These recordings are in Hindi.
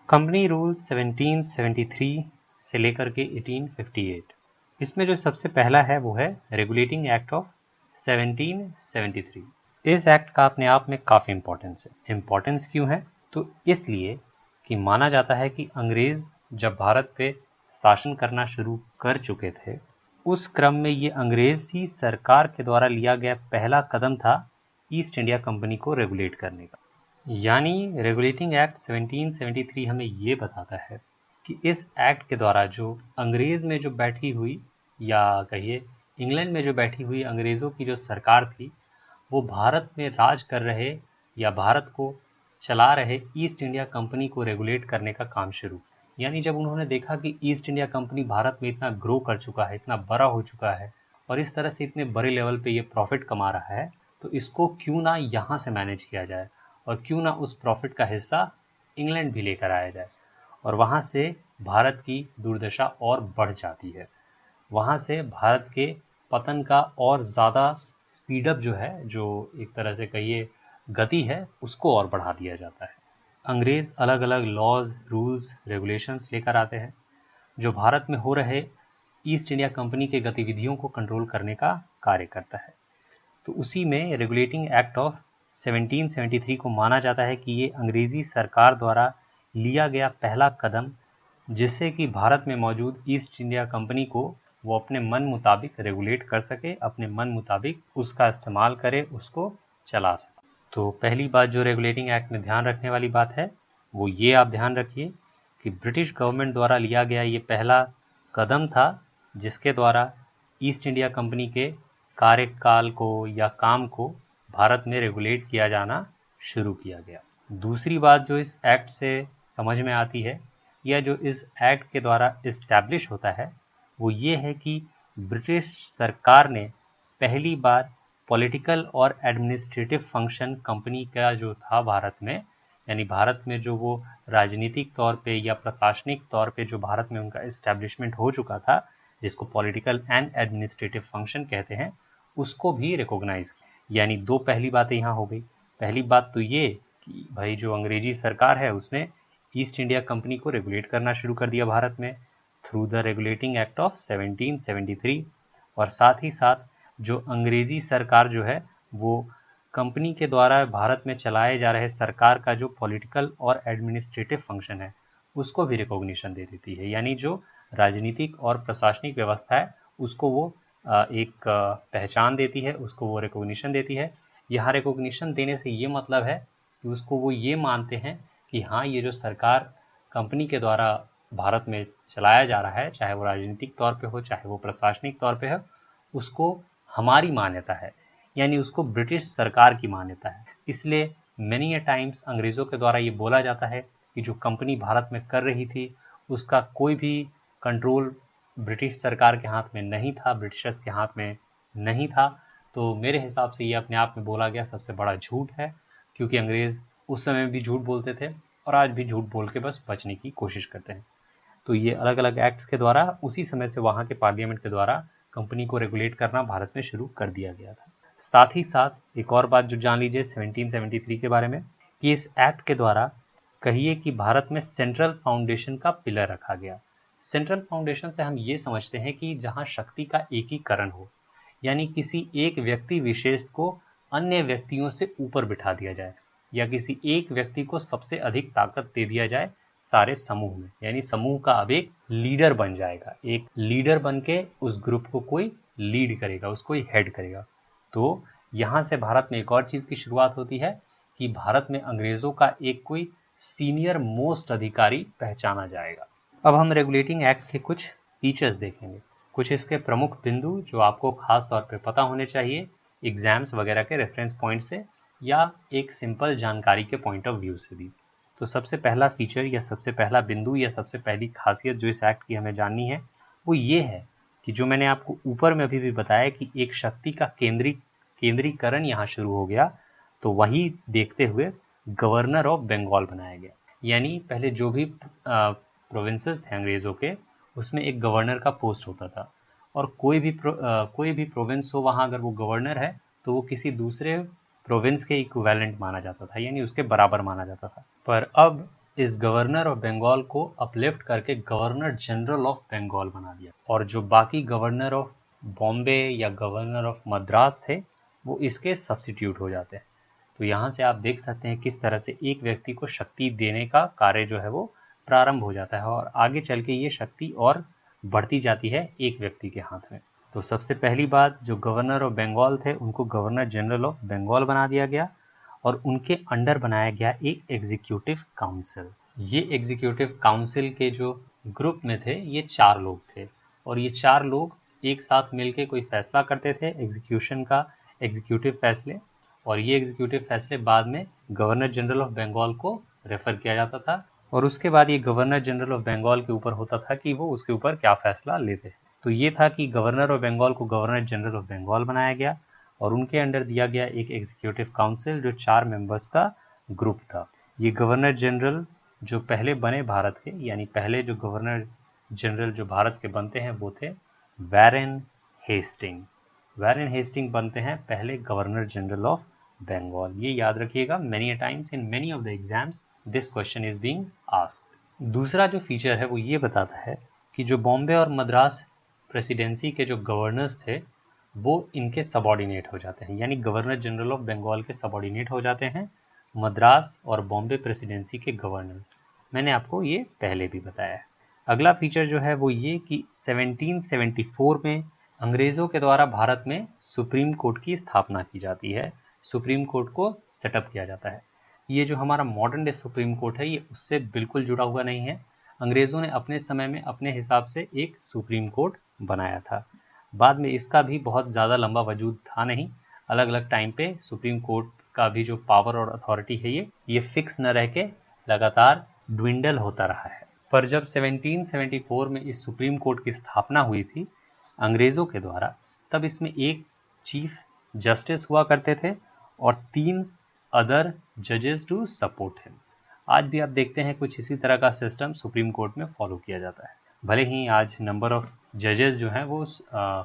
कंपनी रूल 1773 से लेकर के 1858, इसमें जो सबसे पहला है वो है रेगुलेटिंग एक्ट ऑफ 1773। इस एक्ट का अपने आप में काफ़ी इम्पोर्टेंस है। इम्पोर्टेंस क्यों है? तो इसलिए कि माना जाता है कि अंग्रेज़ जब भारत पे शासन करना शुरू कर चुके थे, उस क्रम में ये अंग्रेज़ी सरकार के द्वारा लिया गया पहला कदम था ईस्ट इंडिया कंपनी को रेगुलेट करने का। यानी रेगुलेटिंग एक्ट 1773 हमें ये बताता है कि इस एक्ट के द्वारा जो अंग्रेज़ में जो बैठी हुई, या कहिए इंग्लैंड में जो बैठी हुई अंग्रेज़ों की जो सरकार थी, वो भारत में राज कर रहे या भारत को चला रहे ईस्ट इंडिया कंपनी को रेगुलेट करने का काम शुरू। यानी जब उन्होंने देखा कि ईस्ट इंडिया कंपनी भारत में इतना ग्रो कर चुका है, इतना बड़ा हो चुका है और इस तरह से इतने बड़े लेवल पे ये प्रॉफिट कमा रहा है, तो इसको क्यों ना यहाँ से मैनेज किया जाए और क्यों ना उस प्रॉफिट का हिस्सा इंग्लैंड भी लेकर आया जाए। और वहाँ से भारत की दुर्दशा और बढ़ जाती है। वहाँ से भारत के पतन का और ज़्यादा स्पीडअप जो है, जो एक तरह से कहिए गति है, उसको और बढ़ा दिया जाता है। अंग्रेज़ अलग अलग लॉज, रूल्स, रेगुलेशंस लेकर आते हैं जो भारत में हो रहे ईस्ट इंडिया कंपनी के गतिविधियों को कंट्रोल करने का कार्य करता है। तो उसी में रेगुलेटिंग एक्ट ऑफ 1773 को माना जाता है कि ये अंग्रेज़ी सरकार द्वारा लिया गया पहला कदम, जिससे कि भारत में मौजूद ईस्ट इंडिया कंपनी को वो अपने मन मुताबिक रेगुलेट कर सके, अपने मन मुताबिक उसका इस्तेमाल करे, उसको चला सके। तो पहली बात जो रेगुलेटिंग एक्ट में ध्यान रखने वाली बात है वो ये आप ध्यान रखिए कि ब्रिटिश गवर्नमेंट द्वारा लिया गया ये पहला कदम था जिसके द्वारा ईस्ट इंडिया कंपनी के कार्यकाल को या काम को भारत में रेगुलेट किया जाना शुरू किया गया। दूसरी बात जो इस एक्ट से समझ में आती है या जो इस एक्ट के द्वारा इस्टेब्लिश होता है वो ये है कि ब्रिटिश सरकार ने पहली बार पॉलिटिकल और एडमिनिस्ट्रेटिव फंक्शन कंपनी का जो था भारत में, यानी भारत में जो वो राजनीतिक तौर पे या प्रशासनिक तौर पे जो भारत में उनका इस्टेब्लिशमेंट हो चुका था, जिसको पॉलिटिकल एंड एडमिनिस्ट्रेटिव फंक्शन कहते हैं, उसको भी रिकॉग्नाइज। यानी दो पहली बातें यहाँ हो गई। पहली बात तो ये कि भाई जो अंग्रेजी सरकार है उसने ईस्ट इंडिया कंपनी को रेगुलेट करना शुरू कर दिया भारत में through the regulating act of 1773, और साथ ही साथ जो अंग्रेजी सरकार जो है वो कंपनी के द्वारा भारत में चलाए जा रहे सरकार का जो पॉलिटिकल और एडमिनिस्ट्रेटिव फंक्शन है उसको भी रिकॉग्निशन दे देती है। यानी जो राजनीतिक और प्रशासनिक व्यवस्था है उसको वो एक पहचान देती है, उसको वो रिकॉग्निशन देती है। यहाँ रिकॉग्निशन देने से ये मतलब है कि उसको वो ये मानते हैं कि हाँ, ये जो सरकार कंपनी के द्वारा भारत में चलाया जा रहा है, चाहे वो राजनीतिक तौर पे हो चाहे वो प्रशासनिक तौर पे हो, उसको हमारी मान्यता है, यानी उसको ब्रिटिश सरकार की मान्यता है। इसलिए मेनी ए टाइम्स अंग्रेज़ों के द्वारा ये बोला जाता है कि जो कंपनी भारत में कर रही थी उसका कोई भी कंट्रोल ब्रिटिश सरकार के हाथ में नहीं था, ब्रिटिशर्स के हाथ में नहीं था। तो मेरे हिसाब से ये अपने आप में बोला गया सबसे बड़ा झूठ है, क्योंकि अंग्रेज़ उस समय भी झूठ बोलते थे और आज भी झूठ बोल के बस बचने की कोशिश करते हैं। तो ये अलग अलग एक्ट्स के द्वारा उसी समय से वहाँ के पार्लियामेंट के द्वारा कंपनी को रेगुलेट करना भारत में शुरू कर दिया गया था। साथ ही साथ एक और बात जो जान लीजिए 1773 के बारे में, कि इस एक्ट के द्वारा कहिए कि भारत में सेंट्रल फाउंडेशन का पिलर रखा गया। सेंट्रल फाउंडेशन से हम ये समझते हैं कि जहाँ शक्ति का एकीकरण हो, यानी किसी एक व्यक्ति विशेष को अन्य व्यक्तियों से ऊपर बिठा दिया जाए या किसी एक व्यक्ति को सबसे अधिक ताकत दे दिया जाए सारे समूह में, यानी समूह का अब एक लीडर बन जाएगा, एक लीडर बन के उस ग्रुप को कोई लीड करेगा, उसको हेड करेगा। तो यहाँ से भारत में एक और चीज़ की शुरुआत होती है कि भारत में अंग्रेज़ों का एक कोई सीनियर मोस्ट अधिकारी पहचाना जाएगा। अब हम रेगुलेटिंग एक्ट के कुछ फीचर्स देखेंगे, कुछ इसके प्रमुख बिंदु जो आपको खास तौर पे पता होने चाहिए एग्जाम्स वगैरह के रेफरेंस पॉइंट से या एक सिंपल जानकारी के पॉइंट ऑफ व्यू से भी। तो सबसे पहला फीचर या सबसे पहला बिंदु या सबसे पहली खासियत जो इस एक्ट की हमें जाननी है वो ये है कि जो मैंने आपको ऊपर में अभी भी बताया कि एक शक्ति का केंद्रीकरण यहाँ शुरू हो गया, तो वही देखते हुए गवर्नर ऑफ बंगाल बनाया गया। यानी पहले जो भी प्रोविंसेस थे अंग्रेज़ों के, उसमें एक गवर्नर का पोस्ट होता था और कोई भी प्रोविंस हो वहाँ अगर वो गवर्नर है तो वो किसी दूसरे प्रोविंस के इक्विवेलेंट माना जाता था, यानी उसके बराबर माना जाता था। पर अब इस गवर्नर ऑफ बंगाल को अपलिफ्ट करके गवर्नर जनरल ऑफ बंगाल बना दिया, और जो बाकी गवर्नर ऑफ बॉम्बे या गवर्नर ऑफ मद्रास थे वो इसके सब्स्टिट्यूट हो जाते हैं। तो यहाँ से आप देख सकते हैं किस तरह से एक व्यक्ति को शक्ति देने का कार्य जो है वो प्रारंभ हो जाता है, और आगे चल के ये शक्ति और बढ़ती जाती है एक व्यक्ति के हाथ में। तो सबसे पहली बात, जो गवर्नर ऑफ बंगाल थे उनको गवर्नर जनरल ऑफ बंगाल बना दिया गया, और उनके अंडर बनाया गया एक एग्जीक्यूटिव काउंसिल। ये एग्जीक्यूटिव काउंसिल के जो ग्रुप में थे ये 4 लोग थे, और ये 4 लोग एक साथ मिलकर कोई फैसला करते थे एग्जीक्यूशन का, एग्जीक्यूटिव फैसले, और ये एग्जीक्यूटिव फैसले बाद में गवर्नर जनरल ऑफ बंगाल को रेफर किया जाता था, और उसके बाद ये गवर्नर जनरल ऑफ बंगाल के ऊपर होता था कि वो उसके ऊपर क्या फैसला लेते। तो ये था कि गवर्नर ऑफ बंगाल को गवर्नर जनरल ऑफ बंगाल बनाया गया, और उनके अंडर दिया गया एक एग्जीक्यूटिव काउंसिल जो 4 मेंबर्स का ग्रुप था। ये गवर्नर जनरल जो पहले बने भारत के, यानी पहले जो गवर्नर जनरल जो भारत के बनते हैं वो थे वैरेन हेस्टिंग। वैरेन हेस्टिंग बनते हैं पहले गवर्नर जनरल ऑफ बंगाल। ये याद रखिएगा, many times in many of the exams this question is being asked. दूसरा जो फीचर है वो ये बताता है कि जो बॉम्बे और मद्रास प्रेसिडेंसी के जो गवर्नर्स थे वो इनके सबॉर्डिनेट हो जाते हैं, यानी गवर्नर जनरल ऑफ बंगाल के सबॉर्डिनेट हो जाते हैं मद्रास और बॉम्बे प्रेसिडेंसी के गवर्नर। मैंने आपको ये पहले भी बताया है। अगला फीचर जो है वो ये कि 1774 में अंग्रेज़ों के द्वारा भारत में सुप्रीम कोर्ट की स्थापना की जाती है, सुप्रीम कोर्ट को सेटअप किया जाता है। ये जो हमारा मॉडर्न डे सुप्रीम कोर्ट है ये उससे बिल्कुल जुड़ा हुआ नहीं है। अंग्रेज़ों ने अपने समय में अपने हिसाब से एक सुप्रीम कोर्ट बनाया था, बाद में इसका भी बहुत ज़्यादा लंबा वजूद था नहीं। अलग अलग टाइम पे सुप्रीम कोर्ट का भी जो पावर और अथॉरिटी है ये फिक्स न रह के लगातार ड्विंडल होता रहा है। पर जब 1774 में इस सुप्रीम कोर्ट की स्थापना हुई थी अंग्रेज़ों के द्वारा, तब इसमें एक चीफ जस्टिस हुआ करते थे और 3 अदर जजेस टू सपोर्ट हिम। आज भी आप देखते हैं कुछ इसी तरह का सिस्टम सुप्रीम कोर्ट में फॉलो किया जाता है। भले ही आज नंबर ऑफ जजेस जो हैं वो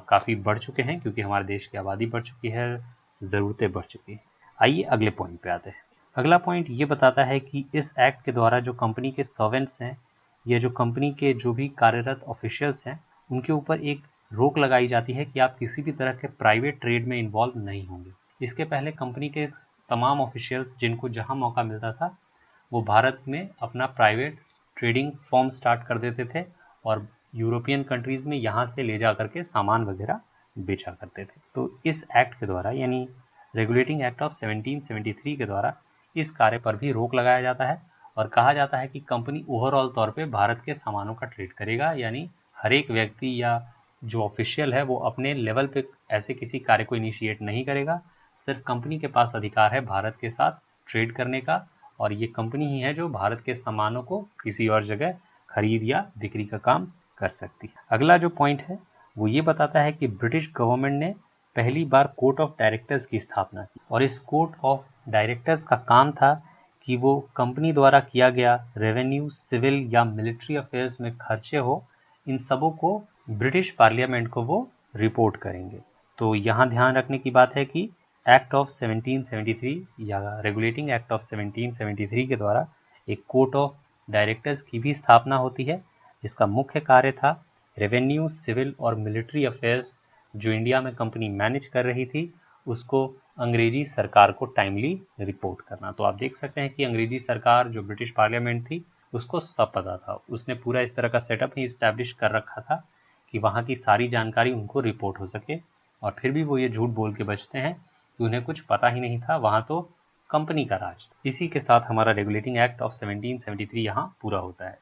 काफ़ी बढ़ चुके हैं, क्योंकि हमारे देश की आबादी बढ़ चुकी है, ज़रूरतें बढ़ चुकी हैं। आइए अगले पॉइंट पे आते हैं। अगला पॉइंट ये बताता है कि इस एक्ट के द्वारा जो कंपनी के सर्वेंट्स हैं या जो कंपनी के जो भी कार्यरत ऑफिशियल्स हैं उनके ऊपर एक रोक लगाई जाती है कि आप किसी भी तरह के प्राइवेट ट्रेड में इन्वॉल्व नहीं होंगे। इसके पहले कंपनी के तमाम ऑफिशियल्स जिनको जहां मौका मिलता था वो भारत में अपना प्राइवेट ट्रेडिंग फॉर्म स्टार्ट कर देते थे और यूरोपियन कंट्रीज में यहाँ से ले जा करके सामान वगैरह बेचा करते थे। तो इस एक्ट के द्वारा यानी रेगुलेटिंग एक्ट ऑफ 1773 के द्वारा इस कार्य पर भी रोक लगाया जाता है और कहा जाता है कि कंपनी ओवरऑल तौर पे भारत के सामानों का ट्रेड करेगा, यानी हर एक व्यक्ति या जो ऑफिशियल है वो अपने लेवल पे ऐसे किसी कार्य को इनिशिएट नहीं करेगा। सिर्फ कंपनी के पास अधिकार है भारत के साथ ट्रेड करने का, और ये कंपनी ही है जो भारत के सामानों को किसी और जगह खरीद या बिक्री का काम कर सकती है। अगला जो पॉइंट है वो ये बताता है कि ब्रिटिश गवर्नमेंट ने पहली बार कोर्ट ऑफ डायरेक्टर्स की स्थापना की, और इस कोर्ट ऑफ डायरेक्टर्स का काम था कि वो कंपनी द्वारा किया गया रेवेन्यू, सिविल या मिलिट्री अफेयर्स में खर्चे हो, इन सबों को ब्रिटिश पार्लियामेंट को वो रिपोर्ट करेंगे। तो यहाँ ध्यान रखने की बात है कि एक्ट ऑफ 1773 या रेगुलेटिंग एक्ट ऑफ 1773 के द्वारा एक कोर्ट ऑफ डायरेक्टर्स की भी स्थापना होती है, जिसका मुख्य कार्य था रेवेन्यू, सिविल और मिलिट्री अफेयर्स जो इंडिया में कंपनी मैनेज कर रही थी उसको अंग्रेजी सरकार को टाइमली रिपोर्ट करना। तो आप देख सकते हैं कि अंग्रेजी सरकार जो ब्रिटिश पार्लियामेंट थी उसको सब पता था, उसने पूरा इस तरह का सेटअप ही इस्टेब्लिश कर रखा था कि वहाँ की सारी जानकारी उनको रिपोर्ट हो सके, और फिर भी वो ये झूठ बोल के बचते हैं कि उन्हें कुछ पता ही नहीं था, वहाँ तो कंपनी का राज। इसी के साथ हमारा रेगुलेटिंग एक्ट ऑफ 1773 यहाँ पूरा होता है।